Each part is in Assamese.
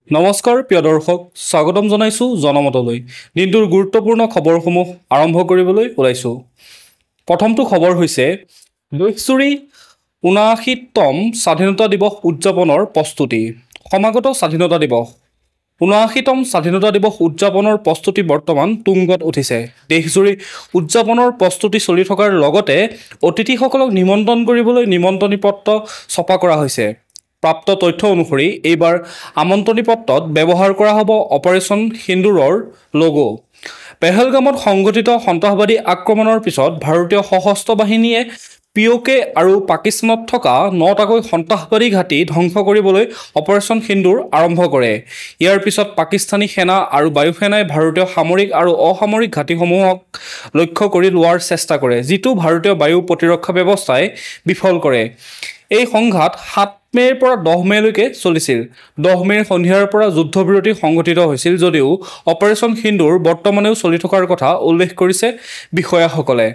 নমস্কাৰ প্ৰিয় দৰ্শক, স্বাগতম জনাইছোঁ জনমতলৈ। দিনটোৰ গুৰুত্বপূৰ্ণ খবৰসমূহ আৰম্ভ কৰিবলৈ ওলাইছোঁ। প্ৰথমটো খবৰ হৈছে দেশজুৰি ৭৯তম স্বাধীনতা দিৱস উদযাপনৰ প্ৰস্তুতি। সমাগত স্বাধীনতা দিৱস ৭৯তম স্বাধীনতা দিৱস উদযাপনৰ প্ৰস্তুতি বৰ্তমান তুংগত উঠিছে। দেশজুৰি উদযাপনৰ প্ৰস্তুতি চলি থকাৰ লগতে অতিথিসকলক নিমন্ত্ৰণ কৰিবলৈ নিমন্ত্ৰণী পত্ৰ ছপা কৰা হৈছে। প্ৰাপ্ত তথ্য অনুসৰি এইবাৰ আমন্ত্ৰণী পত্ৰত ব্যৱহাৰ কৰা হ'ব অপাৰেশ্যন সিন্দুৰৰ লোগো। পেহেলগামত সংঘটিত সন্ত্ৰাসবাদী আক্ৰমণৰ পিছত ভাৰতীয় সশস্ত্ৰ বাহিনীয়ে POK আৰু পাকিস্তানত থকা ৯টাকৈ সন্ত্ৰাসবাদী ঘাটি ধ্বংস কৰিবলৈ অপাৰেশ্যন সিন্দুৰ আৰম্ভ কৰে। ইয়াৰ পিছত পাকিস্তানী সেনা আৰু বায়ুসেনাই ভাৰতীয় সামৰিক আৰু অসামৰিক ঘাটিসমূহক লক্ষ্য কৰি লোৱাৰ চেষ্টা কৰে, যিটো ভাৰতীয় বায়ু প্ৰতিৰক্ষা ব্যৱস্থাই বিফল কৰে। এই সংঘাত ৭ মে'ৰ পৰা ১০ মে'লৈকে চলিছিল। ১০ মে'ৰ সন্ধিয়াৰ পৰা যুদ্ধবিৰতি সংঘটিত হৈছিল যদিও অপাৰেশ্যন সিন্দুৰ বৰ্তমানেও চলি থকাৰ কথা উল্লেখ কৰিছে বিষয়াসকলে।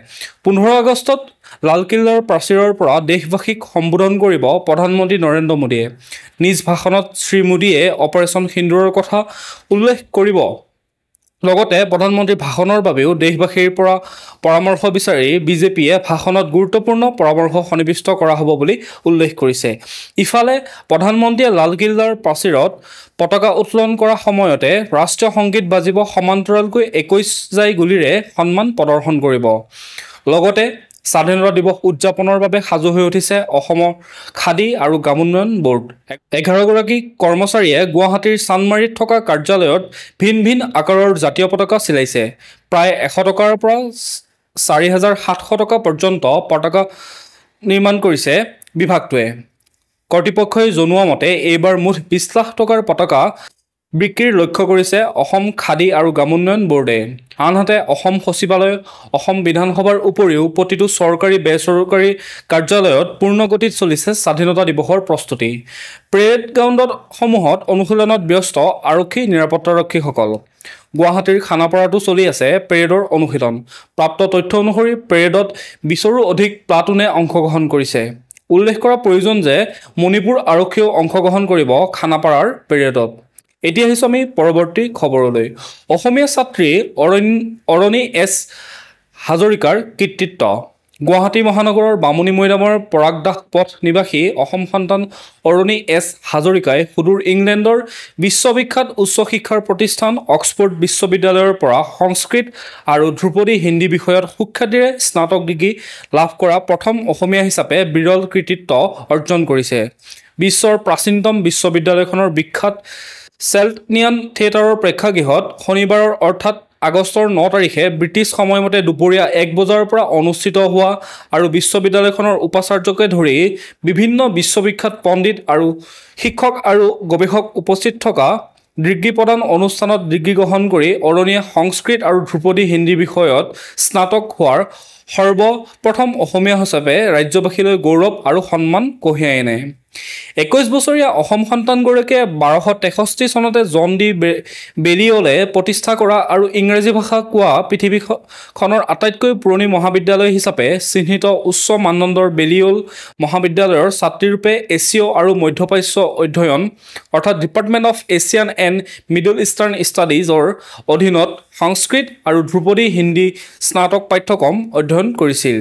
১৫ আগষ্টত লালকিল্লাৰ প্ৰাচীৰৰ পৰা দেশবাসীক সম্বোধন কৰিব প্ৰধানমন্ত্ৰী নৰেন্দ্ৰ মোদীয়ে। নিজ ভাষণত শ্ৰীমোদীয়ে অপাৰেশ্যন সিন্দুৰৰ কথা উল্লেখ কৰিব। লগতে প্ৰধানমন্ত্ৰীৰ ভাষণৰ বাবেও দেশবাসীৰ পৰা পৰামৰ্শ বিচাৰি বিজেপিয়ে ভাষণত গুৰুত্বপূৰ্ণ পৰামৰ্শ সন্নিৱিষ্ট কৰা হ'ব বুলি উল্লেখ কৰিছে। ইফালে প্ৰধানমন্ত্ৰীয়ে লালকিল্লাৰ প্ৰাচীৰত পতাকা উত্তোলন কৰাৰ সময়তে ৰাষ্ট্ৰীয় সংগীত বাজিব, সমান্তৰালকৈ ২১ জাই গুলীৰে সন্মান প্ৰদৰ্শন কৰিব। লগতে স্বাধীনতা দিৱস উদযাপনৰ বাবে সাজু হৈ উঠিছে অসমৰ খাদী আৰু গ্ৰামোন্নয়ন বোৰ্ড। ১১গৰাকী কৰ্মচাৰীয়ে গুৱাহাটীৰ চান্দমাৰীত থকা কাৰ্যালয়ত ভিন ভিন আকাৰৰ জাতীয় পতাকা চিলাইছে। প্ৰায় ১০০ টকাৰ পৰা ৪,৭০০ টকা পৰ্যন্ত পতাকা নিৰ্মাণ কৰিছে বিভাগটোৱে। কৰ্তৃপক্ষই জনোৱা মতে এইবাৰ মুঠ ২০ লাখ টকাৰ পতাকা বিক্ৰীৰ লক্ষ্য কৰিছে অসম খাদী আৰু গ্ৰামোন্নয়ন বোৰ্ডে। আনহাতে অসম সচিবালয়, অসম বিধানসভাৰ উপৰিও প্ৰতিটো চৰকাৰী বেচৰকাৰী কাৰ্যালয়ত পূৰ্ণগতিত চলিছে স্বাধীনতা দিৱসৰ প্ৰস্তুতি। পেৰেড গ্ৰাউণ্ডসমূহত অনুশীলনত ব্যস্ত আৰক্ষী নিৰাপত্তাৰক্ষীসকল। গুৱাহাটীৰ খানাপাৰাতো চলি আছে পেৰেডৰ অনুশীলন। প্ৰাপ্ত তথ্য অনুসৰি পেৰেডত ২০ৰো অধিক প্লাটুনে অংশগ্ৰহণ কৰিছে। উল্লেখ কৰা প্ৰয়োজন যে মণিপুৰ আৰক্ষীয়েও অংশগ্ৰহণ কৰিব খানাপাৰাৰ পেৰেডত। এতিয়া আহিছোঁ আমি পৰৱৰ্তী খবৰলৈ। অসমীয়া ছাত্ৰী অৰণী এছ হাজৰিকাৰ কৃতিত্ব। গুৱাহাটী মহানগৰৰ বামুণী মৈদামৰ পৰাগ দাস পথ নিবাসী অসম সন্তান অৰণী এছ হাজৰিকাই সুদূৰ ইংলেণ্ডৰ বিশ্ববিখ্যাত উচ্চ শিক্ষাৰ প্ৰতিষ্ঠান অক্সফৰ্ড বিশ্ববিদ্যালয়ৰ পৰা সংস্কৃত আৰু ধ্ৰুপদী হিন্দী বিষয়ত সুখ্যাতিৰে স্নাতক ডিগ্ৰী লাভ কৰা প্ৰথম অসমীয়া হিচাপে বিৰল কৃতিত্ব অৰ্জন কৰিছে। বিশ্বৰ প্ৰাচীনতম বিশ্ববিদ্যালয়খনৰ বিখ্যাত চেল্টনিয়ান থিয়েটাৰৰ প্ৰেক্ষাগৃহত শনিবাৰৰ অৰ্থাৎ আগষ্টৰ ৯ তাৰিখে ব্ৰিটিছ সময়মতে দুপৰীয়া ১ বজাৰ পৰা অনুষ্ঠিত হোৱা আৰু বিশ্ববিদ্যালয়খনৰ উপাচাৰ্যকে ধৰি বিভিন্ন বিশ্ববিখ্যাত পণ্ডিত আৰু শিক্ষক আৰু গৱেষক উপস্থিত থকা ডিগ্ৰী প্ৰদান অনুষ্ঠানত ডিগ্ৰী গ্ৰহণ কৰি অৰণীয়ে সংস্কৃত আৰু ধ্ৰুপদী হিন্দী বিষয়ত স্নাতক হোৱাৰ সৰ্বপ্ৰথম অসমীয়া হিচাপে ৰাজ্যবাসীলৈ গৌৰৱ আৰু সন্মান কঢ়িয়াই আনে। ২১ বছৰীয়া অসম সন্তানগৰাকীয়ে ১২৬৩ চনতে জন ডি বেলিয়লে প্ৰতিষ্ঠা কৰা আৰু ইংৰাজী ভাষা কোৱা পৃথিৱীখনৰ আটাইতকৈ পুৰণি মহাবিদ্যালয় হিচাপে চিহ্নিত উচ্চ মানদণ্ডৰ বেলিয়ল মহাবিদ্যালয়ৰ ছাত্ৰীৰূপে এছীয় আৰু মধ্যপ্ৰাচ্য অধ্যয়ন অৰ্থাৎ department of Asian and middle eastern ষ্টাডিজৰ অধীনত সংস্কৃত আৰু ধ্ৰুপদী হিন্দী স্নাতক পাঠ্যক্ৰম অধ্যয়ন কৰিছিল।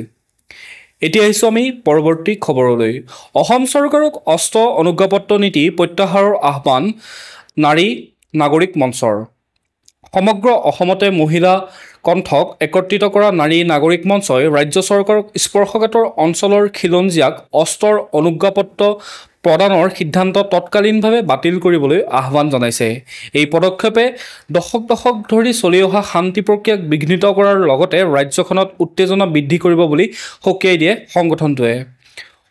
এতিয়া আহিছোঁ আমি পৰৱৰ্তী খবৰলৈ। অসম চৰকাৰক অষ্ট অনুজ্ঞাপত্ৰ নীতি প্ৰত্যাহাৰৰ আহ্বান নাৰী নাগৰিক মঞ্চৰ। সমগ্ৰ অসমতে মহিলা কণ্ঠক একত্ৰিত কৰা নাৰী নাগৰিক মঞ্চই ৰাজ্য চৰকাৰক স্পৰ্শকাতৰ অঞ্চলৰ খিলঞ্জীয়াক অস্ত্ৰৰ অনুজ্ঞাপত্ৰ প্ৰদানৰ সিদ্ধান্ত তৎকালীনভাৱে বাতিল কৰিবলৈ আহ্বান জনাইছে। এই পদক্ষেপে দশক ধৰি চলি অহা শান্তি প্ৰক্ৰিয়াক বিঘ্নিত কৰাৰ লগতে ৰাজ্যখনত উত্তেজনা বৃদ্ধি কৰিব বুলি সকীয়াই দিয়ে সংগঠনটোৱে।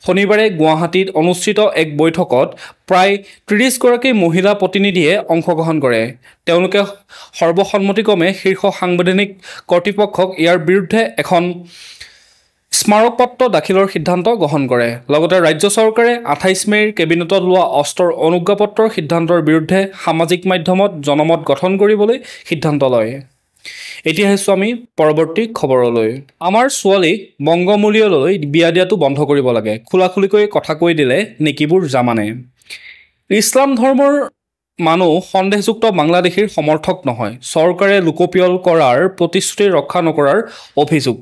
শনিবাৰে গুৱাহাটীত অনুষ্ঠিত এক বৈঠকত প্ৰায় ৩০গৰাকী মহিলা প্ৰতিনিধিয়ে অংশগ্ৰহণ কৰে। তেওঁলোকে সৰ্বসন্মতিক্ৰমে শীৰ্ষ সাংবিধানিক কৰ্তৃপক্ষক ইয়াৰ বিৰুদ্ধে এখন স্মাৰক পত্ৰ দাখিলৰ সিদ্ধান্ত গ্ৰহণ কৰে। লগতে ৰাজ্য চৰকাৰে ২৮ মে'ৰ কেবিনেটত লোৱা অস্ত্ৰৰ অনুজ্ঞাপত্ৰৰ সিদ্ধান্তৰ বিৰুদ্ধে সামাজিক মাধ্যমত জনমত গঠন কৰিবলৈ সিদ্ধান্ত লয়। এতিয়া আহিছোঁ আমি পৰৱৰ্তী খবৰলৈ। আমাৰ ছোৱালীক বংগমূলীয়লৈ বিয়া দিয়াটো বন্ধ কৰিব লাগে, খোলাখুলিকৈ কথা কৈ দিলে নেকিবোৰ জামানে। ইছলাম ধৰ্মৰ মানুহ সন্দেহযুক্ত বাংলাদেশীৰ সমৰ্থক নহয় চৰকাৰে লোকপিয়ল কৰাৰ প্ৰতিশ্ৰুতি ৰক্ষা নকৰাৰ অভিযোগ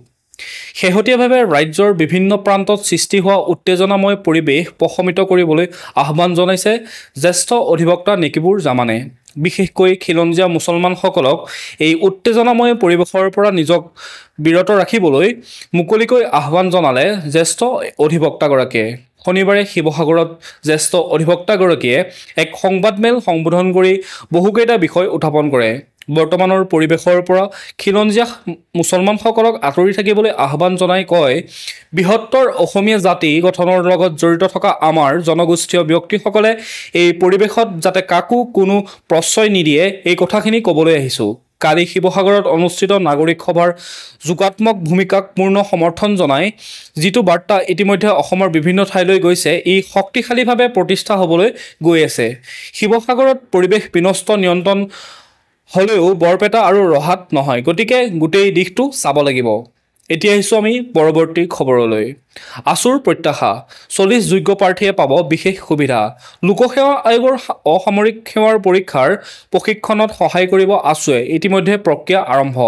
শেহতীয়াভাৱে ৰাজ্যৰ বিভিন্ন প্ৰান্তত সৃষ্টি হোৱা উত্তেজনাময় পৰিৱেশ প্ৰশমিত কৰিবলৈ আহ্বান জনাইছে জ্যেষ্ঠ অধিবক্তা নেকিবুৰ জামানে বিশেষকৈ খিলঞ্জীয়া মুছলমানসকলক এই উত্তেজনাময় পৰিৱেশৰ পৰা নিজক বিৰত ৰাখিবলৈ মুকলিকৈ আহ্বান জনালে জ্যেষ্ঠ অধিবক্তাগৰাকীয়ে শনিবাৰে শিৱসাগৰত জ্যেষ্ঠ অধিবক্তাগৰাকীয়ে এক সংবাদমেল সম্বোধন কৰি বহুকেইটা বিষয় উত্থাপন কৰে বৰ্তমানৰ পৰিৱেশৰ পৰা খিলঞ্জীয়া মুছলমানসকলক আঁতৰি থাকিবলৈ আহ্বান জনাই কয় বৃহত্তৰ অসমীয়া জাতি গঠনৰ লগত জড়িত থকা আমাৰ জনগোষ্ঠীয় ব্যক্তিসকলে এই পৰিৱেশত যাতে কাকো কোনো প্ৰশ্ৰয় নিদিয়ে এই কথাখিনি ক'বলৈ আহিছোঁ কালি শিৱসাগৰত অনুষ্ঠিত নাগৰিক সভাৰ যোগাত্মক ভূমিকাক পূৰ্ণ সমৰ্থন জনাই যিটো বাৰ্তা ইতিমধ্যে অসমৰ বিভিন্ন ঠাইলৈ গৈছে ই শক্তিশালীভাৱে প্ৰতিষ্ঠা হ'বলৈ গৈ আছে শিৱসাগৰত পৰিৱেশ বিনষ্ট নিয়ন্ত্ৰণ হ'লেও বৰপেটা আৰু ৰহাত নহয় গতিকে গোটেই দিশটো চাব লাগিব এতিয়া আহিছোঁ আমি পৰৱৰ্তী খবৰলৈ আছুৰ প্ৰত্যাশা 40 যোগ্য প্ৰাৰ্থীয়ে পাব বিশেষ সুবিধা লোকসেৱা আয়োগৰ অসামৰিক সেৱাৰ পৰীক্ষাৰ প্ৰশিক্ষণত সহায় কৰিব আছুৱে ইতিমধ্যে প্ৰক্ৰিয়া আৰম্ভ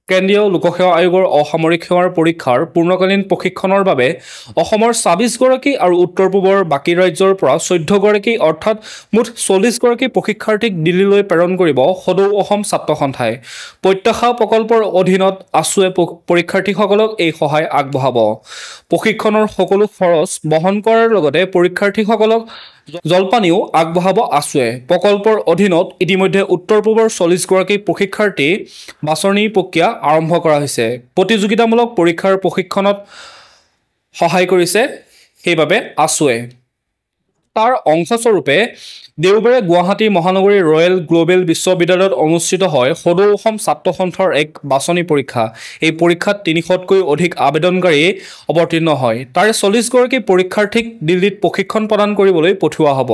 কেন্দ্ৰীয় লোকসেৱা আয়োগৰ অসামৰিক সেৱাৰ পৰীক্ষাৰ পূৰ্ণকালীন প্ৰশিক্ষণৰ বাবে অসমৰ ২৬ গৰাকী আৰু উত্তৰ পূবৰ বাকী ৰাজ্যৰ পৰা ১৪ গৰাকী অৰ্থাৎ মুঠ ৪০ গৰাকী প্ৰশিক্ষাৰ্থীক দিল্লীলৈ প্ৰেৰণ কৰিব সদৌ অসম ছাত্ৰ সন্থাই প্ৰত্যাশা প্ৰকল্পৰ অধীনত আছুৱে পৰীক্ষাৰ্থীসকলক এই সহায় আগবঢ়াব প্ৰশিক্ষণৰ সকলো খৰচ বহন কৰাৰ লগতে পৰীক্ষাৰ্থীসকলক জলপানীও আগবঢ়াব আছুৱে প্ৰকল্পৰ অধীনত ইতিমধ্যে উত্তৰ পূবৰ ৪০ গৰাকী প্ৰশিক্ষাৰ্থী বাছনি প্ৰক্ৰিয়া আৰম্ভ কৰা হৈছে প্ৰতিযোগিতামূলক পৰীক্ষাৰ প্ৰশিক্ষণত সহায় কৰিছে সেইবাবে আছুৱে তাৰ অংশস্বৰূপে দেওবাৰে গুৱাহাটী মহানগৰী ৰয়েল গ্লোবেল বিশ্ববিদ্যালয়ত অনুষ্ঠিত হয় সদৌ অসম ছাত্ৰ সন্থাৰ এক বাছনি পৰীক্ষা এই পৰীক্ষাত ৩০০তকৈ অধিক আবেদনকাৰী অৱতীৰ্ণ হয় তাৰে ৪০ গৰাকী পৰীক্ষাৰ্থীক দিল্লীত প্ৰশিক্ষণ প্ৰদান কৰিবলৈ পঠিওৱা হ'ব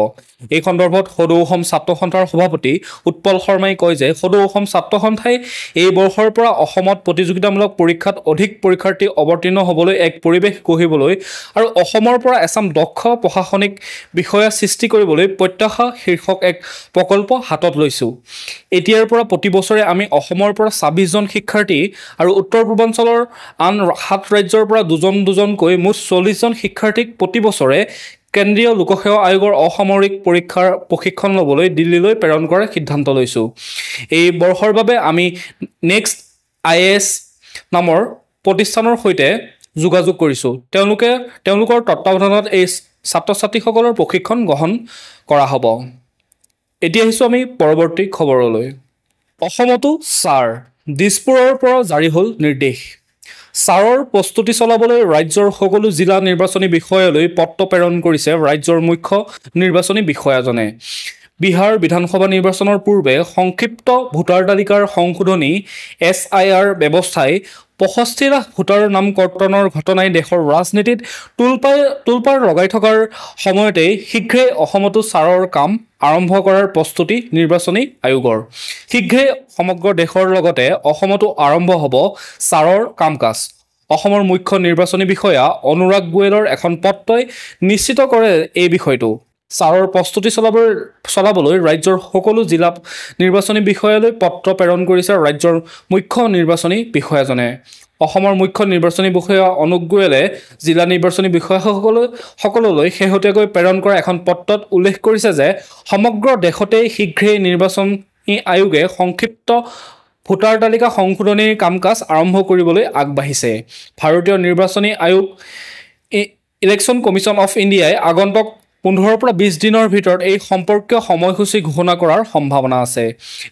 এই সন্দৰ্ভত সদৌ অসম ছাত্ৰ সন্থাৰ সভাপতি উৎপল শৰ্মাই কয় যে সদৌ অসম ছাত্ৰ সন্থাই এই বৰ্ষৰ পৰা অসমত প্ৰতিযোগিতামূলক পৰীক্ষাত অধিক পৰীক্ষাৰ্থী অৱতীৰ্ণ হ'বলৈ এক পৰিৱেশ গঢ়িবলৈ আৰু অসমৰ পৰা এচাম দক্ষ প্ৰশাসনিক বিষয়া সৃষ্টি কৰিবলৈ প্ৰত্যাশা শীৰ্ষক এক প্ৰকল্প হাতত লৈছোঁ এতিয়াৰ পৰা প্ৰতি বছৰে আমি অসমৰ পৰা ২৬ জন শিক্ষাৰ্থী আৰু উত্তৰ পূৰ্বাঞ্চলৰ আন ৭ ৰাজ্যৰ পৰা দুজনকৈ মুঠ ৪০ জন শিক্ষাৰ্থীক প্ৰতি বছৰে কেন্দ্ৰীয় লোকসেৱা আয়োগৰ অসামৰিক পৰীক্ষাৰ প্ৰশিক্ষণ ল'বলৈ দিল্লীলৈ প্ৰেৰণ কৰাৰ সিদ্ধান্ত লৈছোঁ এই বৰ্ষৰ বাবে আমি নেক্সট IAS নামৰ প্ৰতিষ্ঠানৰ সৈতে যোগাযোগ কৰিছোঁ তেওঁলোকৰ তত্ত্বাৱধানত এই ছাত্ৰ ছাত্ৰীসকলৰ প্ৰশিক্ষণ গ্ৰহণ কৰা হ'ব এতিয়া আহিছোঁ আমি পৰৱৰ্তী খবৰলৈ অসমতো ছাৰ দিছপুৰৰ পৰা জাৰি হ'ল নিৰ্দেশ ছাৰৰ প্ৰস্তুতি চলাবলৈ ৰাজ্যৰ সকলো জিলা নিৰ্বাচনী বিষয়ালৈ পত্ৰ প্ৰেৰণ কৰিছে ৰাজ্যৰ মুখ্য নিৰ্বাচনী বিষয়াজনে বিহাৰ বিধানসভা নিৰ্বাচনৰ পূৰ্বে সংক্ষিপ্ত ভোটাৰ তালিকাৰ সংশোধনী SIR ব্যৱস্থাই ৬৫ লাখ ভোটাৰৰ নাম কৰ্তনৰ ঘটনাই দেশৰ ৰাজনীতিত তোলপাৰ লগাই থকাৰ সময়তে শীঘ্ৰেই অসমতো ছাৰৰ কাম আৰম্ভ কৰাৰ প্ৰস্তুতি নিৰ্বাচনী আয়োগৰ শীঘ্ৰেই সমগ্ৰ দেশৰ লগতে অসমতো আৰম্ভ হ'ব ছাৰৰ কাম-কাজ অসমৰ মুখ্য নিৰ্বাচনী বিষয়া অনুৰাগ গোৱেলৰ এখন পত্ৰই নিশ্চিত কৰে এই বিষয়টো ছাৰৰ প্ৰস্তুতি চলাবলৈ ৰাজ্যৰ সকলো জিলা নিৰ্বাচনী বিষয়ালৈ পত্ৰ প্ৰেৰণ কৰিছে ৰাজ্যৰ মুখ্য নিৰ্বাচনী বিষয়াজনে অসমৰ মুখ্য নিৰ্বাচনী বিষয়া অনুৰাগ গোৱেলে জিলা নিৰ্বাচনী বিষয়াসকললৈ শেহতীয়াকৈ প্ৰেৰণ কৰা এখন পত্ৰত উল্লেখ কৰিছে যে সমগ্ৰ দেশতে শীঘ্ৰেই নিৰ্বাচনী আয়োগে সংক্ষিপ্ত ভোটাৰ তালিকা সংশোধনীৰ কাম-কাজ আৰম্ভ কৰিবলৈ আগবাঢ়িছে ভাৰতীয় নিৰ্বাচনী আয়োগ ইলেকশ্যন কমিশ্যন অফ ইণ্ডিয়াই আগন্তুক ১৫ পৰা ২০ দিনৰ ভিতৰত এই সম্পৰ্কীয় সময়সূচী ঘোষণা কৰাৰ সম্ভাৱনা আছে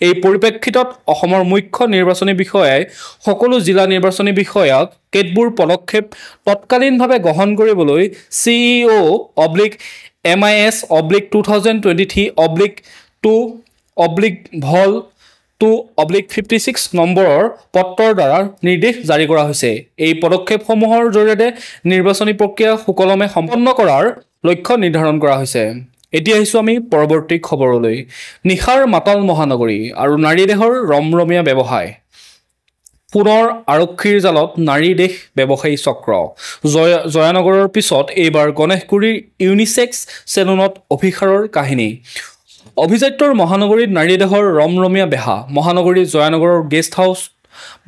এই পৰিপ্ৰেক্ষিতত অসমৰ মুখ্য নিৰ্বাচনী বিষয়াই সকলো জিলা নিৰ্বাচনী বিষয়াক কেতবোৰ পদক্ষেপ তৎকালীনভাৱে গ্ৰহণ কৰিবলৈ CEO/MIS/2/2/Vol/2/56 নম্বৰৰ পত্ৰৰ দ্বাৰা নিৰ্দেশ জাৰি কৰা হৈছে এই পদক্ষেপসমূহৰ জৰিয়তে নিৰ্বাচনী প্ৰক্ৰিয়া সুকলমে সম্পন্ন কৰাৰ লক্ষ্য নিৰ্ধাৰণ কৰা হৈছে এতিয়া আহিছোঁ আমি পৰৱৰ্তী খবৰলৈ নিশাৰ মাতাল মহানগৰী আৰু নাৰী দেহৰ ৰমৰমীয়া ব্যৱসায় পুনৰ আৰক্ষীৰ জালত নাৰী দেহ ব্যৱসায়ী চক্ৰ জয়ানগৰৰ পিছত এইবাৰ গণেশগুৰিৰ ইউনিচেক্স চেলুনত অভিসাৰৰ কাহিনী অভিজাত্যৰ মহানগৰীত নাৰী দেহৰ ৰমৰমীয়া বেহা মহানগৰীৰ জয়ানগৰৰ গেষ্ট হাউচ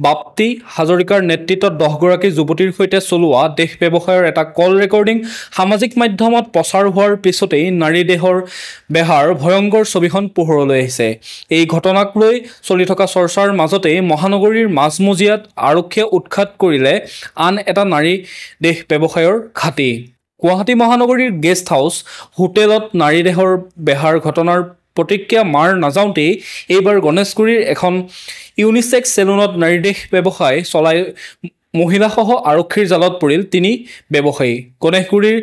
বাপ্তি হাজৰিকাৰ নেতৃত্বত 10গৰাকী যুৱতীৰ সৈতে চলোৱা দেশ ব্যৱসায়ৰ এটা কল ৰেকৰ্ডিং সামাজিক মাধ্যমত প্ৰচাৰ হোৱাৰ পিছতেই নাৰী দেহৰ বেহাৰ ভয়ংকৰ ছবিখন পোহৰলৈ আহিছে এই ঘটনাক লৈ চলি থকা চৰ্চাৰ মাজতেই মহানগৰীৰ মাজমজিয়াত আৰক্ষীয়ে উৎখাত কৰিলে আন এটা নাৰী দেহ ব্যৱসায়ৰ ঘাটি গুৱাহাটী মহানগৰীৰ গেষ্ট হাউচ হোটেলত নাৰী দেহৰ বেহাৰ ঘটনাৰ প্ৰতিক্ৰিয়া মাৰ নাযাওঁতেই এইবাৰ গণেশগুৰিৰ এখন ইউনিচেক্স চেলুনত নাৰী দেহ ব্যৱসায় চলাই মহিলাসহ আৰক্ষীৰ জালত পৰিল তিনি ব্যৱসায়ী গণেশগুৰিৰ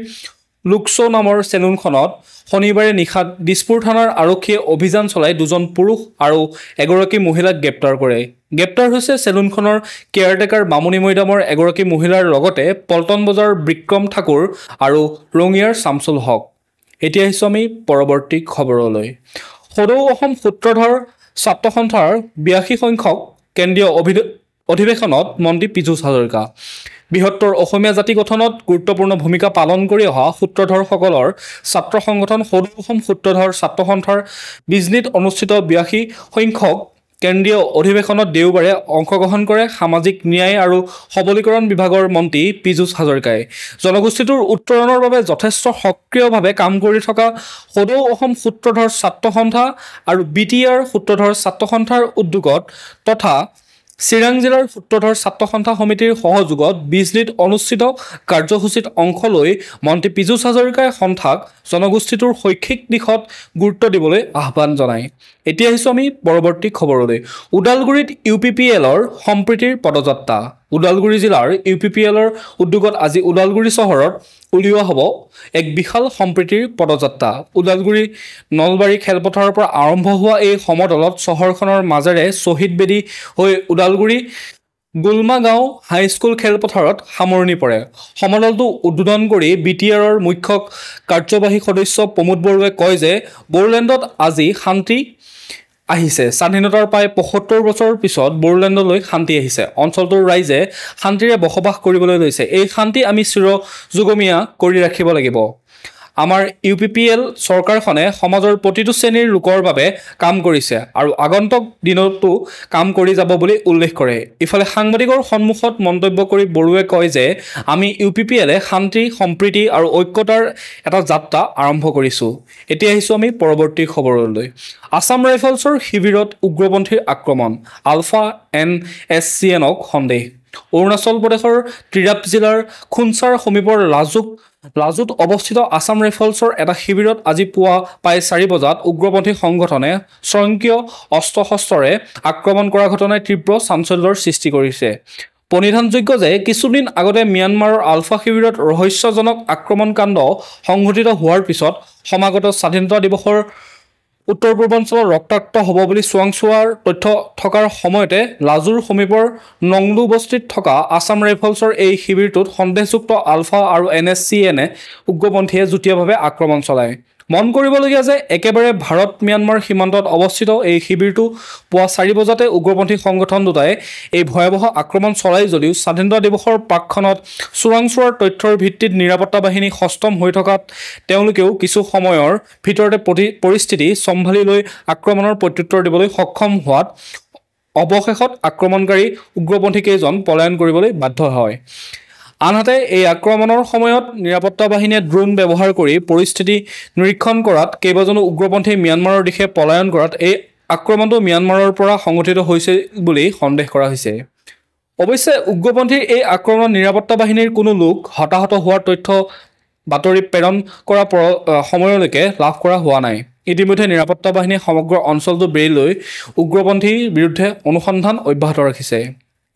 লুকছো নামৰ চেলুনখনত শনিবাৰে নিশা দিছপুৰ থানাৰ আৰক্ষীয়ে অভিযান চলাই দুজন পুৰুষ আৰু এগৰাকী মহিলাক গ্ৰেপ্তাৰ কৰে গ্ৰেপ্তাৰ হৈছে চেলুনখনৰ কেয়াৰটেকাৰ বামুণী মৈদামৰ এগৰাকী মহিলাৰ লগতে পল্টন বজাৰ বিক্ৰম ঠাকুৰ আৰু ৰঙিয়াৰ শামছুল হক এতিয়া আহিছোঁ আমি পৰৱৰ্তী খবৰলৈ সদৌ অসম সূত্ৰধৰ ছাত্ৰ সন্থাৰ 82 সংখ্যক কেন্দ্ৰীয় অধিৱেশনত মন্ত্ৰী পীযুষ হাজৰিকা বৃহত্তৰ অসমীয়া জাতি গঠনত গুৰুত্বপূৰ্ণ ভূমিকা পালন কৰি অহা সূত্ৰধৰসকলৰ ছাত্ৰ সংগঠন সদৌ অসম সূত্ৰধৰ ছাত্ৰ সন্থাৰ বিজনীত অনুষ্ঠিত 82 সংখ্যক কেন্দ্ৰীয় অধিৱেশনত দেওবাৰে অংশগ্ৰহণ কৰে সামাজিক ন্যায় আৰু সবলীকৰণ বিভাগৰ মন্ত্ৰী পীযুষ হাজৰিকাই জনগোষ্ঠীটোৰ উত্তৰণৰ বাবে যথেষ্ট সক্ৰিয়ভাৱে কাম কৰি থকা সদৌ অসম সূত্ৰধৰ ছাত্ৰ সন্থা আৰু বিটিআৰ সূত্ৰধৰ ছাত্ৰ সন্থাৰ উদ্যোগত তথা চিৰাং জিলাৰ সূত্ৰধৰ ছাত্ৰ সন্থা সমিতিৰ সহযোগত বিজনীত অনুষ্ঠিত কাৰ্যসূচীত অংশ লৈ মন্ত্ৰী পীযুষ হাজৰিকাই সন্থাক জনগোষ্ঠীটোৰ শৈক্ষিক দিশত গুৰুত্ব দিবলৈ আহ্বান জনায় এতিয়া আহিছোঁ আমি পৰৱৰ্তী খবৰলৈ ওদালগুৰিত ইউপিপিএলৰ সম্প্ৰীতিৰ পদযাত্ৰা ওদালগুৰি জিলাৰ ইউপিপিএলৰ উদ্যোগত আজি ওদালগুৰি চহৰত উলিওৱা হ'ব এক বিশাল সম্প্ৰীতিৰ পদযাত্ৰা ওদালগুৰি নলবাৰী খেলপথাৰৰ পৰা আৰম্ভ হোৱা এই সমদলত চহৰখনৰ মাজেৰে শ্বহীদ বেদী হৈ ওদালগুৰি গুলমা গাঁও হাইস্কুল খেলপথাৰত সামৰণি পৰে সমদলটো উদ্বোধন কৰি বিটিআৰৰ মুখ্য কাৰ্যবাহী সদস্য প্ৰমোদ বৰুৱাই কয় যে বড়োলেণ্ডত আজি শান্তি আহিছে স্বাধীনতাৰ প্ৰায় ৭৫ বছৰৰ পিছত বড়োলেণ্ডলৈ শান্তি আহিছে অঞ্চলটোৰ ৰাইজে শান্তিৰে বসবাস কৰিবলৈ লৈছে এই শান্তি আমি চিৰযুগমীয়া কৰি ৰাখিব লাগিব আমাৰ ইউপিপিএল চৰকাৰখনে সমাজৰ প্ৰতিটো শ্ৰেণীৰ লোকৰ বাবে কাম কৰিছে আৰু আগন্তুক দিনতো কাম কৰি যাব বুলি উল্লেখ কৰে ইফালে সাংবাদিকৰ সন্মুখত মন্তব্য কৰি বৰুৱে কয় যে আমি ইউপিপিএলে শান্তি সম্প্ৰীতি আৰু ঐক্যতাৰ এটা যাত্ৰা আৰম্ভ কৰিছোঁ এতিয়া আহিছোঁ আমি পৰৱৰ্তী খবৰলৈ আসাম ৰাইফলছৰ শিবিৰত উগ্ৰপন্থীৰ আক্ৰমণ আলফা NSCNক সন্দেহ অৰুণাচল প্ৰদেশৰ ত্ৰিৰাপ জিলাৰ খুনচাৰ সমীপৰ লাজুত অৱস্থিত আসাম ৰাইফলছৰ এটা শিবিৰত আজি পুৱা প্ৰায় 4 বজাত উগ্ৰপন্থী সংগঠনে স্বয়ংক্ৰিয় অস্ত্ৰ-শস্ত্ৰৰে আক্ৰমণ কৰা ঘটনাই তীব্ৰ চাঞ্চল্যৰ সৃষ্টি কৰিছে পৰিধানযোগ্য যে কিছুদিন আগতে ম্যানমাৰৰ আলফা শিবিৰত ৰহস্যজনক আক্ৰমণকাণ্ড সংঘটিত হোৱাৰ পিছত সমাগত স্বাধীনতা দিৱসৰ উত্তৰ পূৰ্বাঞ্চলৰ ৰক্তাক্ত হ'ব বুলি চোৱাংচোৱাৰ তথ্য থকাৰ সময়তে লাজুৰ সমীপৰ নংলু বস্তিত থকা আসাম ৰাইফলছৰ এই শিবিৰটোত সন্দেহযুক্ত আলফা আৰু NSCNে উগ্ৰপন্থীয়ে যুটীয়াভাৱে আক্ৰমণ চলায় মন কৰিবলগীয়া যে একেবাৰে ভাৰত ম্যানমাৰ সীমান্তত অৱস্থিত এই শিবিৰটো পুৱা 4 বজাতে উগ্ৰপন্থী সংগঠন দুটাই এই ভয়াৱহ আক্ৰমণ চলাই যদিও স্বাধীনতা দিৱসৰ প্ৰাকক্ষণত চোৰাংচোৱাৰ তথ্যৰ ভিত্তিত নিৰাপত্তা বাহিনী সষ্টম হৈ থকাত তেওঁলোকেও কিছু সময়ৰ ভিতৰতে পৰিস্থিতি সম্ভালি লৈ আক্ৰমণৰ প্ৰত্যুত্তৰ দিবলৈ সক্ষম হোৱাত অৱশেষত আক্ৰমণকাৰী উগ্ৰপন্থী কেইজন পলায়ন কৰিবলৈ বাধ্য হয় আনহাতে এই আক্ৰমণৰ সময়ত নিৰাপত্তা বাহিনীয়ে ড্ৰোন ব্যৱহাৰ কৰি পৰিস্থিতি নিৰীক্ষণ কৰাত কেইবাজনো উগ্ৰপন্থী ম্যানমাৰৰ দিশে পলায়ন কৰাত এই আক্ৰমণটো ম্যানমাৰৰ পৰা সংঘটিত হৈছে বুলি সন্দেহ কৰা হৈছে অৱশ্যে উগ্ৰপন্থীৰ এই আক্ৰমণত নিৰাপত্তা বাহিনীৰ কোনো লোক হতাহত হোৱাৰ তথ্য বাতৰি প্ৰেৰণ কৰা সময়লৈকে লাভ কৰা হোৱা নাই ইতিমধ্যে নিৰাপত্তা বাহিনীয়ে সমগ্ৰ অঞ্চলটো বেৰি লৈ উগ্ৰপন্থীৰ বিৰুদ্ধে অনুসন্ধান অব্যাহত ৰাখিছে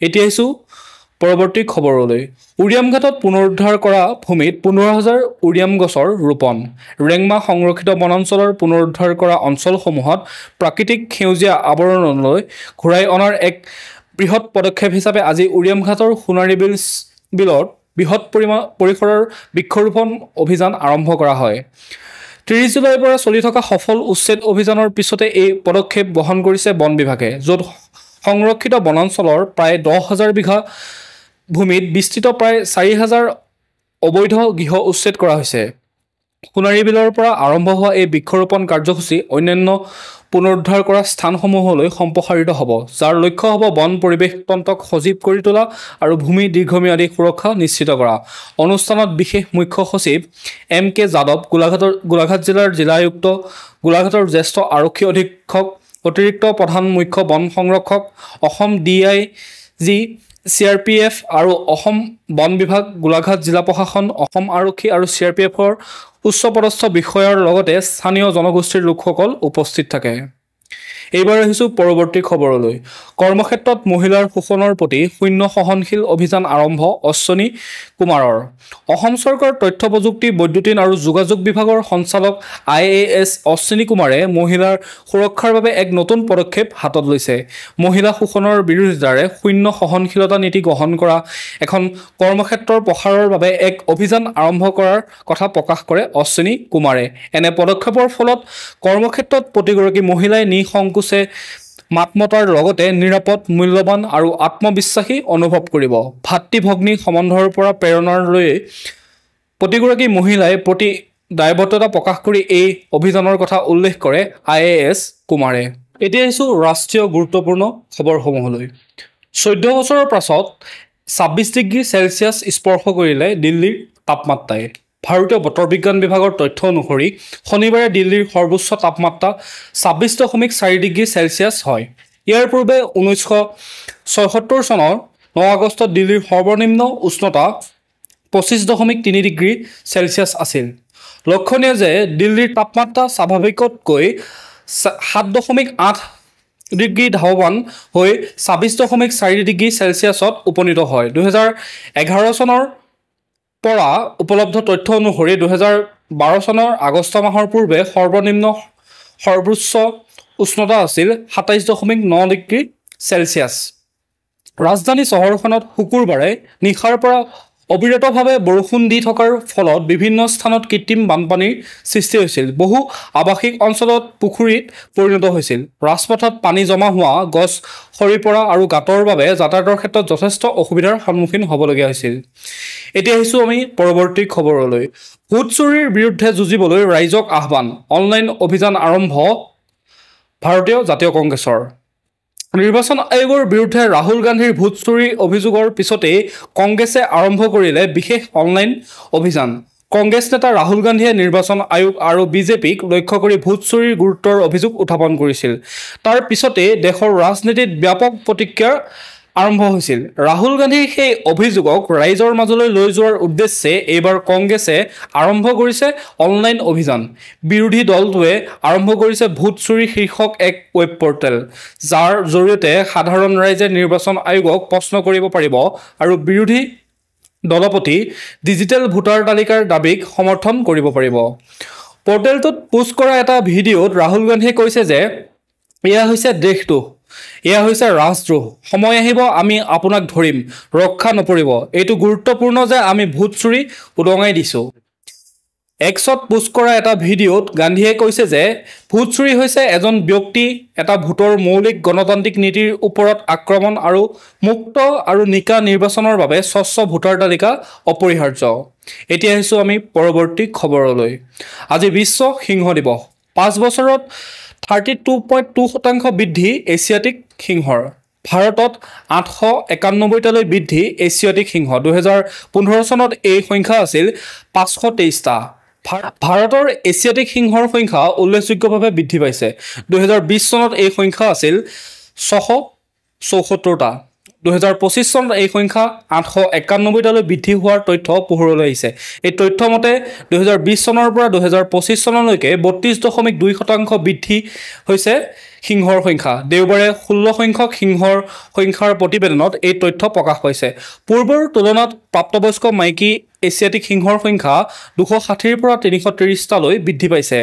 এতিয়া আহিছোঁ পৰৱৰ্তী খবৰলৈ উৰিয়ামঘাটত পুনৰুদ্ধাৰ কৰা ভূমিত 15,000 উৰিয়াম গছৰ ৰোপণ ৰেংমা সংৰক্ষিত বনাঞ্চলৰ পুনৰুদ্ধাৰ কৰা অঞ্চলসমূহত প্ৰাকৃতিক সেউজীয়া আৱৰণলৈ ঘূৰাই অনাৰ এক বৃহৎ পদক্ষেপ হিচাপে আজি উৰিয়ামঘাটৰ সোণাৰী বিলত বৃহৎ পৰিসৰৰ বৃক্ষৰোপণ অভিযান আৰম্ভ কৰা হয় 30 জুলাইৰ পৰা চলি থকা সফল উচ্ছেদ অভিযানৰ পিছতে এই পদক্ষেপ গ্ৰহণ কৰিছে বন বিভাগে য'ত সংৰক্ষিত বনাঞ্চলৰ প্ৰায় 10,000 বিঘা ভূমিত বিস্তৃত প্ৰায় 4,000 অবৈধ গৃহ উচ্ছেদ কৰা হৈছে সোণাৰী বিলৰ পৰা আৰম্ভ হোৱা এই বৃক্ষৰোপণ কাৰ্যসূচী অন্যান্য পুনৰুদ্ধাৰ কৰা স্থানসমূহলৈ সম্প্ৰসাৰিত হ'ব, যাৰ লক্ষ্য হ'ব বন পৰিৱেশ তন্ত্ৰক সজীৱ কৰি তোলা আৰু ভূমি দীৰ্ঘম্যাদী সুৰক্ষা নিশ্চিত কৰা। অনুষ্ঠানত বিশেষ মুখ্য সচিব MK যাদৱ, গোলাঘাট জিলাৰ জিলা আয়ুক্ত, গোলাঘাটৰ জ্যেষ্ঠ আৰক্ষী অধীক্ষক, অতিৰিক্ত প্ৰধান মুখ্য বন সংৰক্ষক, অসম DIG, CRPF আৰু অসম বন বিভাগ, গোলাঘাট জিলা প্ৰশাসন, অসম আৰক্ষী আৰু CRPFৰ উচ্চপদস্থ বিষয়াৰ লগতে স্থানীয় জনগোষ্ঠীৰ লোকসকল উপস্থিত থাকে। এইবাৰ আহিছোঁ পৰৱৰ্তী খবৰলৈ। কৰ্মক্ষেত্ৰত মহিলাৰ শোষণৰ প্ৰতি শূন্য সহনশীল অভিযান আৰম্ভ অশ্বিনী কুমাৰৰ। অসম চৰকাৰৰ তথ্য প্ৰযুক্তি, বৈদ্যুতিন আৰু যোগাযোগ বিভাগৰ সঞ্চালক IAS অশ্বিনী কুমাৰে মহিলাৰ সুৰক্ষাৰ বাবে এক নতুন পদক্ষেপ হাতত লৈছে। মহিলা শোষণৰ বিৰোধিতাৰে শূন্য সহনশীলতা নীতি গ্ৰহণ কৰা এখন কৰ্মক্ষেত্ৰৰ প্ৰসাৰৰ বাবে এক অভিযান আৰম্ভ কৰাৰ কথা প্ৰকাশ কৰে অশ্বিনী কুমাৰে। এনে পদক্ষেপৰ ফলত কৰ্মক্ষেত্ৰত প্ৰতিগৰাকী মহিলাই নিসংকোচে মাত মতাৰ লগতে নিৰাপদ, মূল্যৱান আৰু আত্মবিশ্বাসী অনুভৱ কৰিব। ভাতৃ-ভগ্নী সম্বন্ধৰ পৰা প্ৰেৰণাৰ লৈ প্ৰতিগৰাকী মহিলাই প্ৰতি দায়বদ্ধতা প্ৰকাশ কৰি এই অভিযানৰ কথা উল্লেখ কৰে IAS কুমাৰে। এতিয়া আহিছোঁ ৰাষ্ট্ৰীয় গুৰুত্বপূৰ্ণ খবৰসমূহলৈ। 14 বছৰৰ পাছত 26 ডিগ্ৰী চেলছিয়াছ স্পৰ্শ কৰিলে দিল্লীৰ তাপমাত্ৰাই। ভাৰতীয় বতৰ বিজ্ঞান বিভাগৰ তথ্য অনুসৰি শনিবাৰে দিল্লীৰ সৰ্বোচ্চ তাপমাত্ৰা 26.4 ডিগ্ৰী চেলছিয়াছ হয়। ইয়াৰ পূৰ্বে 1976 চনৰ 9 আগষ্টত দিল্লীৰ সৰ্বনিম্ন উষ্ণতা 25.3 ডিগ্ৰী চেলছিয়াছ আছিল। লক্ষণীয় যে দিল্লীৰ তাপমাত্ৰা স্বাভাৱিকতকৈ 7.8 ডিগ্ৰী ধাৱমান হৈ 26.4 ডিগ্ৰী চেলছিয়াছত উপনীত হয়। 2011 চনৰ পৰা উপলব্ধ তথ্য অনুসৰি 2012 চনৰ আগষ্ট মাহৰ পূৰ্বে সৰ্বোচ্চ উষ্ণতা আছিল 27.9 ডিগ্ৰী চেলছিয়াছ। ৰাজধানী চহৰখনত শুকুৰবাৰে নিশাৰ পৰা অবিৰতভাৱে বৰষুণ দি থকাৰ ফলত বিভিন্ন স্থানত কৃত্ৰিম বানপানীৰ সৃষ্টি হৈছিল। বহু আৱাসিক অঞ্চলত পুখুৰীত পৰিণত হৈছিল। ৰাজপথত পানী জমা হোৱা, গছ সৰি পৰা আৰু গাঁতৰ বাবে যাতায়াতৰ ক্ষেত্ৰত যথেষ্ট অসুবিধাৰ সন্মুখীন হ'বলগীয়া হৈছিল। এতিয়া আহিছোঁ আমি পৰৱৰ্তী খবৰলৈ। ভোট চুৰিৰ বিৰুদ্ধে যুঁজিবলৈ ৰাইজক আহ্বান, অনলাইন অভিযান আৰম্ভ ভাৰতীয় জাতীয় কংগ্ৰেছৰ। নিৰ্বাচন আয়োগৰ বিৰুদ্ধে ৰাহুল গান্ধীৰ ভোট চুৰিৰ অভিযোগৰ পিছতেই কংগ্ৰেছে আৰম্ভ কৰিলে বিশেষ অনলাইন অভিযান। কংগ্ৰেছ নেতা ৰাহুল গান্ধীয়ে নিৰ্বাচন আয়োগ আৰু বিজেপিক লক্ষ্য কৰি ভোট চুৰিৰ গুৰুত্বৰ অভিযোগ উত্থাপন কৰিছিল। তাৰ পিছতেই দেশৰ ৰাজনীতিত ব্যাপক প্ৰতিক্ৰিয়া আৰম্ভ হৈছিল। ৰাহুল গান্ধীৰ সেই অভিযোগক ৰাইজৰ মাজলৈ লৈ যোৱাৰ উদ্দেশ্যে এইবাৰ কংগ্ৰেছে আৰম্ভ কৰিছে অনলাইন অভিযান। বিৰোধী দলটোৱে আৰম্ভ কৰিছে ভোট চুৰি শীৰ্ষক এক ৱেব পৰ্টেল, যাৰ জৰিয়তে সাধাৰণ ৰাইজে নিৰ্বাচন আয়োগক প্ৰশ্ন কৰিব পাৰিব আৰু বিৰোধী দলপতি ডিজিটেল ভোটাৰ তালিকাৰ দাবীক সমৰ্থন কৰিব পাৰিব। পৰ্টেলটোত পোষ্ট কৰা এটা ভিডিঅ'ত ৰাহুল গান্ধীয়ে কৈছে যে এয়া হৈছে দেশদ্ৰোহ, এয়া হৈছে ৰাজদ্ৰোহ, সময় আহিব আমি আপোনাক ধৰিম, ৰক্ষা নপৰিব। এইটো গুৰুত্বপূৰ্ণ যে আমি ভোট চুৰি উদঙাই দিছোঁ। এক্সত পোষ্ট কৰা এটা ভিডিঅ'ত গান্ধীয়ে কৈছে যে ভোট চুৰি হৈছে এজন ব্যক্তি, এটা ভোটৰ মৌলিক গণতান্ত্ৰিক নীতিৰ ওপৰত আক্ৰমণ আৰু মুক্ত আৰু নিকা নিৰ্বাচনৰ বাবে স্বচ্ছ ভোটাৰ তালিকা অপৰিহাৰ্য। এতিয়া আহিছোঁ আমি পৰৱৰ্তী খবৰলৈ। আজি বিশ্ব সিংহ দিৱস। 5 বছৰত 32.2% বৃদ্ধি এছিয়াটিক সিংহৰ। ভাৰতত 891টালৈ বৃদ্ধি এছিয়াটিক সিংহ। 2015 চনত এই সংখ্যা আছিল 523টা। ভাৰতৰ এছিয়াটিক সিংহৰ সংখ্যা উল্লেখযোগ্যভাৱে বৃদ্ধি পাইছে। 2020 চনত এই সংখ্যা আছিল 674টা। 2025 চনত এই সংখ্যা 891টালৈ বৃদ্ধি হোৱাৰ তথ্য পোহৰলৈ আহিছে। এই তথ্য মতে 2020 চনৰ পৰা 2025 চনলৈকে 32.2% বৃদ্ধি হৈছে সিংহৰ সংখ্যা। দেওবাৰে 16 সংখ্যক সিংহৰ সংখ্যাৰ প্ৰতিবেদনত এই তথ্য প্ৰকাশ পাইছে। পূৰ্বৰ তুলনাত প্ৰাপ্তবয়স্ক মাইকী এছিয়াটিক সিংহৰ সংখ্যা 260ৰ পৰা 330টালৈ বৃদ্ধি পাইছে,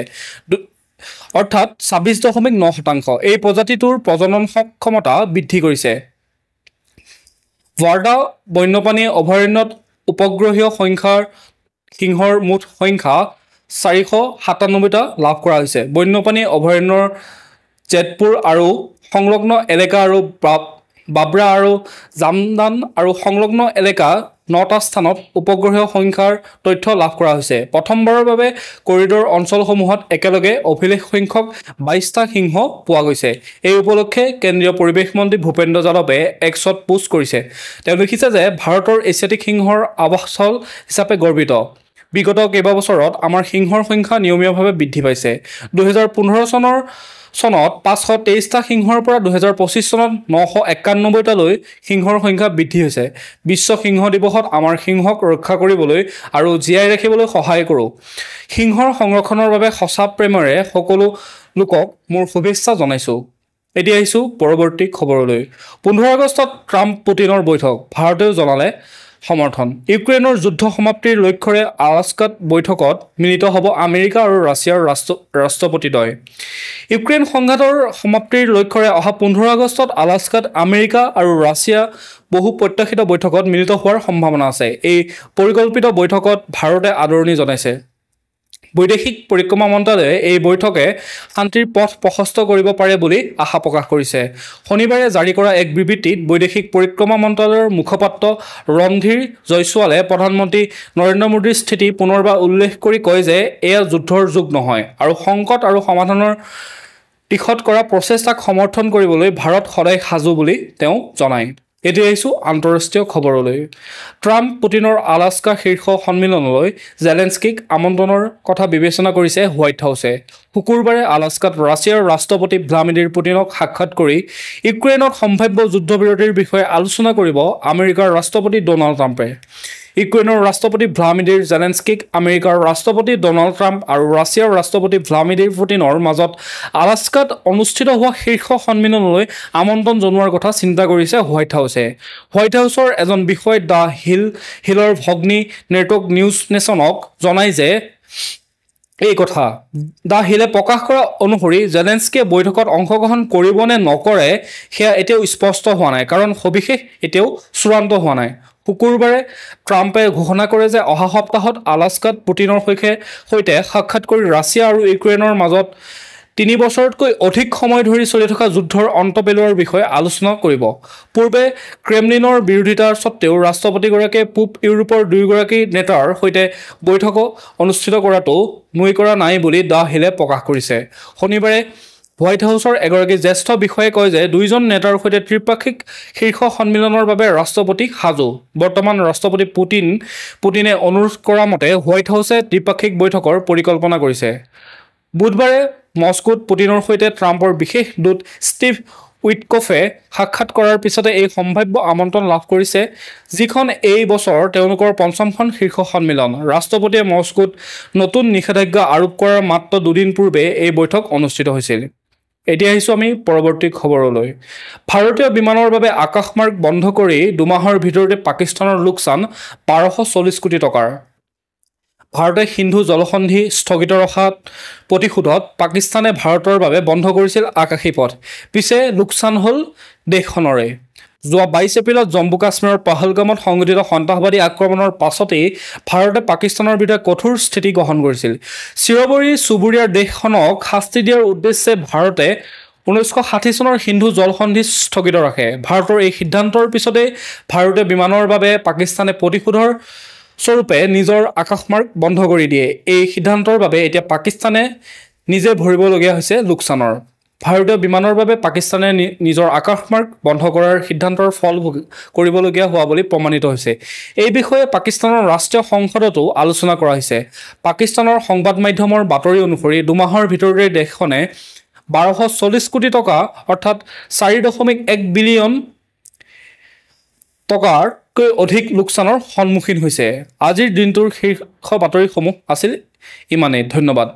অৰ্থাৎ 26.9%। এই প্ৰজাতিটোৰ প্ৰজনন সক্ষমতা বৃদ্ধি কৰিছে। ৱাৰ্ডা বন্যপ্ৰাণী অভয়াৰণ্যত উপগ্ৰহীয় সিংহৰ মুঠ সংখ্যা 497টা লাভ কৰা হৈছে। বন্যপ্ৰাণী অভয়াৰণ্যৰ জেটপুৰ আৰু সংলগ্ন এলেকা আৰু বাব্ৰা আৰু জামদান আৰু সংলগ্ন এলেকা 9টা স্থানত উপগ্ৰহীয় সংখ্যাৰ তথ্য লাভ কৰা হৈছে। প্ৰথমবাৰৰ বাবে কৰিডৰ অঞ্চলসমূহত একেলগে অভিলেখ সংখ্যক 22টা সিংহ পোৱা গৈছে। এই উপলক্ষে কেন্দ্ৰীয় পৰিৱেশ মন্ত্ৰী ভূপেন্দ্ৰ যাদৱে এক্সত পোষ্ট কৰিছে। তেওঁ লিখিছে যে ভাৰতৰ এছিয়াটিক সিংহৰ আৱাসস্থল হিচাপে গৰ্বিত। বিগত কেইবাবছৰত আমাৰ সিংহৰ সংখ্যা নিয়মীয়াভাৱে বৃদ্ধি পাইছে। 2015 চনত 523টা সিংহৰ পৰা 2025 চনত 991টালৈ সিংহৰ সংখ্যা বৃদ্ধি হৈছে। বিশ্ব সিংহ দিৱসত আমাৰ সিংহক ৰক্ষা কৰিবলৈ আৰু জীয়াই ৰাখিবলৈ সহায় কৰোঁ। সিংহৰ সংৰক্ষণৰ বাবে সঁচা প্ৰেমেৰে সকলো লোকক মোৰ শুভেচ্ছা জনাইছোঁ। এতিয়া আহিছোঁ পৰৱৰ্তী খবৰলৈ। 15 আগষ্টত ট্ৰাম্প পুটিনৰ বৈঠক, ভাৰতেও জনালে সমৰ্থন। ইউক্ৰেইনৰ যুদ্ধ সমাপ্তিৰ লক্ষ্যৰে আলাস্কাত বৈঠকত মিলিত হ'ব আমেৰিকা আৰু ৰাছিয়াৰ ৰাষ্ট্ৰপতিদ্বয়। ইউক্ৰেইন সংঘাতৰ সমাপ্তিৰ লক্ষ্যৰে অহা 15 আগষ্টত আলাস্কাত আমেৰিকা আৰু ৰাছিয়া বহু প্ৰত্যাশিত বৈঠকত মিলিত হোৱাৰ সম্ভাৱনা আছে। এই পৰিকল্পিত বৈঠকত ভাৰতে আদৰণি জনাইছে। বৈদেশিক পৰিক্ৰমা মন্ত্ৰালয়ে এই বৈঠকে শান্তিৰ পথ প্ৰশস্ত কৰিব পাৰে বুলি আশা প্ৰকাশ কৰিছে। শনিবাৰে জাৰি কৰা এক বিবৃতিত বৈদেশিক পৰিক্ৰমা মন্ত্ৰালয়ৰ মুখপাত্ৰ ৰণধীৰ জয়ছোৱালে প্ৰধানমন্ত্ৰী নৰেন্দ্ৰ মোদীৰ স্থিতি পুনৰবাৰ উল্লেখ কৰি কয় যে এয়া যুদ্ধৰ যুগ নহয় আৰু সংকট আৰু সমাধানৰ দিশত কৰা প্ৰচেষ্টাক সমৰ্থন কৰিবলৈ ভাৰত সদায় সাজু বুলি তেওঁ জনায়। এতিয়া আহিছোঁ আন্তঃৰাষ্ট্ৰীয় খবৰলৈ। ট্ৰাম্প পুটিনৰ আলাস্কা শীৰ্ষ সন্মিলনলৈ জেলেন্সকিক আমন্ত্ৰণৰ কথা বিবেচনা কৰিছে হোৱাইট হাউছে। শুকুৰবাৰে আলাস্কাত ৰাছিয়াৰ ৰাষ্ট্ৰপতি ভ্লাদিমিৰ পুটিনক সাক্ষাৎ কৰি ইউক্ৰেইনত সম্ভাৱ্য যুদ্ধবিৰতিৰ বিষয়ে আলোচনা কৰিব আমেৰিকাৰ ৰাষ্ট্ৰপতি ডনাল্ড ট্ৰাম্পে। ইউক্ৰেইনৰ ৰাষ্ট্ৰপতি ভ্লাদিমিৰ জেলেন্সকিক আমেৰিকাৰ ৰাষ্ট্ৰপতি ডনাল্ড ট্ৰাম্প আৰু ৰাছিয়াৰ ৰাষ্ট্ৰপতি ভ্লাদিমিৰ পুটিনৰ মাজত আলাস্কাত অনুষ্ঠিত হোৱা শীৰ্ষ সন্মিলনলৈ আমন্ত্ৰণ জনোৱাৰ কথা চিন্তা কৰিছে হোৱাইট হাউছে। হোৱাইট হাউচৰ এজন বিষয়াই দ্য হিলৰ ভগ্নী নেটৱৰ্ক নিউজ নেশ্যনক জনায় যে এই কথা। দ্য হিলে প্ৰকাশ কৰা অনুসৰি জেলেন্সকিয়ে বৈঠকত অংশগ্ৰহণ কৰিব নে নকৰে সেয়া এতিয়াও স্পষ্ট হোৱা নাই, কাৰণ সবিশেষ এতিয়াও চূড়ান্ত হোৱা নাই। শুকুৰবাৰে ট্ৰাম্পে ঘোষণা কৰে যে অহা সপ্তাহত আলাস্কাত পুটিনৰ সৈতে সাক্ষাৎ কৰি ৰাছিয়া আৰু ইউক্ৰেইনৰ মাজত 3 বছৰতকৈ অধিক সময় ধৰি চলি থকা যুদ্ধৰ অন্ত পেলোৱাৰ বিষয়ে আলোচনা কৰিব। পূৰ্বে ক্ৰেমলিনৰ বিৰোধিতাৰ স্বত্বেও ৰাষ্ট্ৰপতিগৰাকীয়ে পূব ইউৰোপৰ দুয়োগৰাকী নেতাৰ সৈতে বৈঠক অনুষ্ঠিত কৰাটো নুই কৰা নাই বুলি দ্য হিলে প্ৰকাশ কৰিছে। শনিবাৰে হোৱাইট হাউচৰ এগৰাকী জ্যেষ্ঠ বিষয়াই কয় যে দুয়োজন নেতাৰ সৈতে ত্ৰিপাক্ষিক শীৰ্ষ সন্মিলনৰ বাবে ৰাষ্ট্ৰপতি সাজু। বৰ্তমান ৰাষ্ট্ৰপতি পুটিনে অনুৰোধ কৰা মতে হোৱাইট হাউচে ত্ৰিপাক্ষিক বৈঠকৰ পৰিকল্পনা কৰিছে। বুধবাৰে মস্কোত পুটিনৰ সৈতে ট্ৰাম্পৰ বিশেষ দূত ষ্টিভ উইটকফে সাক্ষাৎ কৰাৰ পিছতে এই সম্ভাৱ্য আমন্ত্ৰণ লাভ কৰিছে, যিখন এই বছৰ তেওঁলোকৰ 5খন শীৰ্ষ সন্মিলন। ৰাষ্ট্ৰপতিয়ে মস্কোত নতুন নিষেধাজ্ঞা আৰোপ কৰাৰ মাত্ৰ 2 দিন পূৰ্বে এই বৈঠক অনুষ্ঠিত হৈছিল। এতিয়া আহিছোঁ আমি পৰৱৰ্তী খবৰলৈ। ভাৰতীয় বিমানৰ বাবে আকাশমাৰ্গ বন্ধ কৰি 2 মাহৰ ভিতৰতে পাকিস্তানৰ লোকচান 1240 কোটি টকাৰ। ভাৰতে সিন্ধু জলসন্ধি স্থগিত ৰখাত প্ৰতিশোধত পাকিস্তানে ভাৰতৰ বাবে বন্ধ কৰিছিল আকাশী পথ। পিছে লোকচান হ'ল দেশখনৰে। যোৱা 22 এপ্ৰিলত জম্মু কাশ্মীৰৰ পহলগামত সংঘটিত সন্ত্ৰাসবাদী আক্ৰমণৰ পাছতেই ভাৰতে পাকিস্তানৰ বিৰুদ্ধে কঠোৰ স্থিতি গ্ৰহণ কৰিছিল। চিৰবৰী চুবুৰীয়া দেশখনক শাস্তি দিয়াৰ উদ্দেশ্যে ভাৰতে 1960 চনৰ সিন্ধু জলসন্ধি স্থগিত ৰাখে। ভাৰতৰ এই সিদ্ধান্তৰ পিছতেই ভাৰতীয় বিমানৰ বাবে পাকিস্তানে প্ৰতিশোধৰ স্বৰূপে নিজৰ আকাশমাৰ্গ বন্ধ কৰি দিয়ে। এই সিদ্ধান্তৰ বাবে এতিয়া পাকিস্তানে নিজে ভৰিবলগীয়া হৈছে লোকচানৰ। ভাৰতীয় বিমানৰ বাবে পাকিস্তানে নিজৰ আকাশমাৰ্গ বন্ধ কৰাৰ সিদ্ধান্তৰ ফল কৰিবলগীয়া হোৱা বুলি প্ৰমাণিত হৈছে। এই বিষয়ে পাকিস্তানৰ ৰাষ্ট্ৰীয় সংসদতো আলোচনা কৰা হৈছে। পাকিস্তানৰ সংবাদ মাধ্যমৰ বাতৰি অনুসৰি 2 মাহৰ ভিতৰতে দেশখনে 1240 কোটি টকা অৰ্থাৎ 4.1 বিলিয়ন টকাতকৈ অধিক লোকচানৰ সন্মুখীন হৈছে। আজিৰ দিনটোৰ শীৰ্ষ বাতৰিসমূহ আছিল ইমানেই। ধন্যবাদ।